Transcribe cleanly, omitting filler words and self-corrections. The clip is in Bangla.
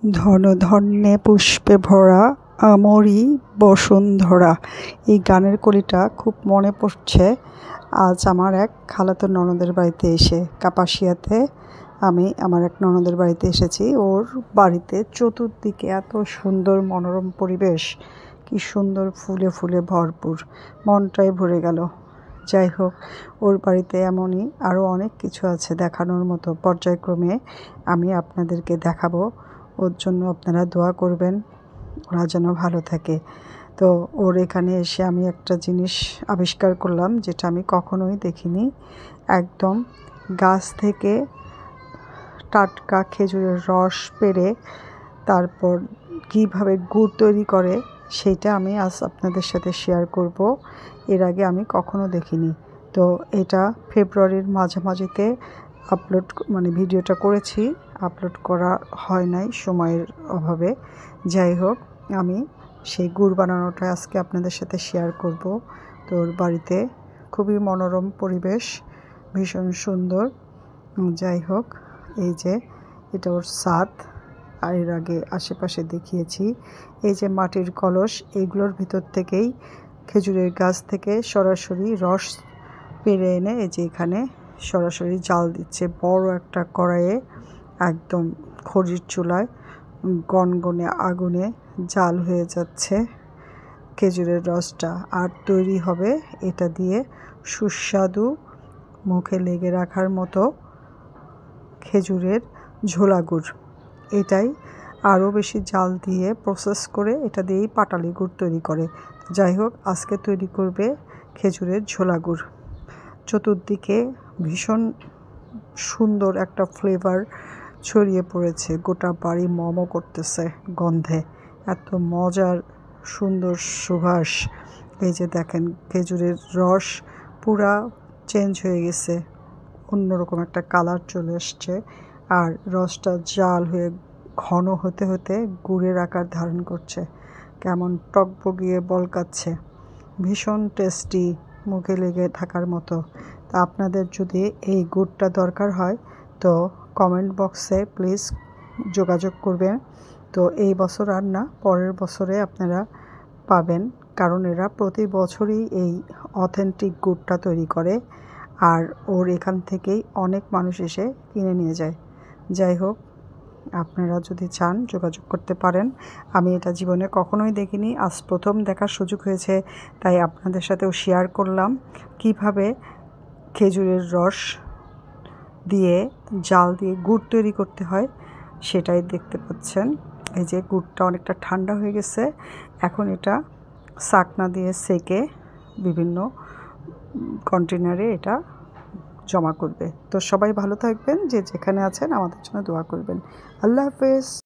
ধনধান্যে পুষ্পে ভরা আমরি বসুন্ধরা। এই গানের কলিটা খুব মনে পড়ছে আজ আমার এক খালাতো ননদের বাড়িতে এসে। কাপাসিয়াতে আমি আমার এক ননদের বাড়িতে এসেছি। ওর বাড়িতে চতুর্দিকে এত সুন্দর মনোরম পরিবেশ, কি সুন্দর ফুলে ফুলে ভরপুর, মনটাই ভরে গেল। যাই হোক, ওর বাড়িতে এমনই আরও অনেক কিছু আছে দেখানোর মতো। পর্যায়ক্রমে আমি আপনাদেরকে দেখাবো। ওর জন্য আপনারা দোয়া করবেন, ওরা যেন ভালো থাকে। তো ওর এখানে এসে আমি একটা জিনিস আবিষ্কার করলাম, যেটা আমি কখনোই দেখিনি। একদম গাছ থেকে টাটকা খেজুরের রস পেড়ে তারপর কীভাবে গুড় তৈরি করে সেইটা আমি আজ আপনাদের সাথে শেয়ার করব। এর আগে আমি কখনো দেখিনি। তো এটা ফেব্রুয়ারির মাঝামাঝিতে ভিডিওটা করেছি, আপলোড করা হয় নাই সময়ের অভাবে। যাই হোক, আমি সেই গুড় বানানোটা আজকে আপনাদের সাথে শেয়ার করব। তো ওর বাড়িতে খুবই মনোরম পরিবেশ, ভীষণ সুন্দর। যাই হোক, এই যে এটা ওর ছাদ, আর এর আগে আশেপাশে দেখিয়েছি। এই যে মাটির কলস, এইগুলোর ভিতর থেকেই খেজুরের গাছ থেকে সরাসরি রস পেরে এনে এই যে এখানে সরাসরি জাল দিচ্ছে। বড় একটা কড়াইয়ে একদম খড়ির চুলায় গনগনে আগুনে জাল হয়ে যাচ্ছে খেজুরের রসটা, আর তৈরি হবে এটা দিয়ে সুস্বাদু, মুখে লেগে রাখার মতো খেজুরের ঝোলা গুড়। এটাই আরও বেশি জাল দিয়ে প্রসেস করে এটা দিয়েই পাটালি গুড় তৈরি করে। যাই হোক, আজকে তৈরি করবে খেজুরের ঝোলা গুড়। চতুর্দিকে ভীষণ সুন্দর একটা ফ্লেভার ছড়িয়ে পড়েছে, গোটা বাড়ি মমো করতেছে গন্ধে, এত মজার সুন্দর সুবাস। এই যে দেখেন, খেজুরের রস পুরা চেঞ্জ হয়ে গেছে, অন্যরকম একটা কালার চলে এসছে, আর রসটা জাল হয়ে ঘন হতে হতে গুড়ের আকার ধারণ করছে, কেমন টকবগিয়ে বলকাচ্ছে, ভীষণ টেস্টি, মুখে লেগে থাকার মতো। তা আপনাদের যদি এই গুড়টা দরকার হয় তো কমেন্ট বক্সে প্লিজ যোগাযোগ করবেন। তো এই বছর আর না, পরের বছরে আপনারা পাবেন, কারণ এরা প্রতি বছরই এই অথেন্টিক গুড়টা তৈরি করে, আর ওর এখান থেকেই অনেক মানুষ এসে কিনে নিয়ে যায়। যাই হোক, আপনারা যদি চান যোগাযোগ করতে পারেন। আমি এটা জীবনে কখনোই দেখিনি, আজ প্রথম দেখার সুযোগ হয়েছে, তাই আপনাদের সাথেও শেয়ার করলাম কিভাবে খেজুরের রস দিয়ে জাল দিয়ে গুড় তৈরি করতে হয়। সেটাই দেখতে পাচ্ছেন। এই যে গুড়টা অনেকটা ঠান্ডা হয়ে গেছে, এখন এটা ছাঁকনা দিয়ে সেকে বিভিন্ন কন্টেনারে এটা জমা করবে। তো সবাই ভালো থাকবেন, যে যেখানে আছেন আমাদের জন্য দোয়া করবেন। আল্লাহ হাফেজ।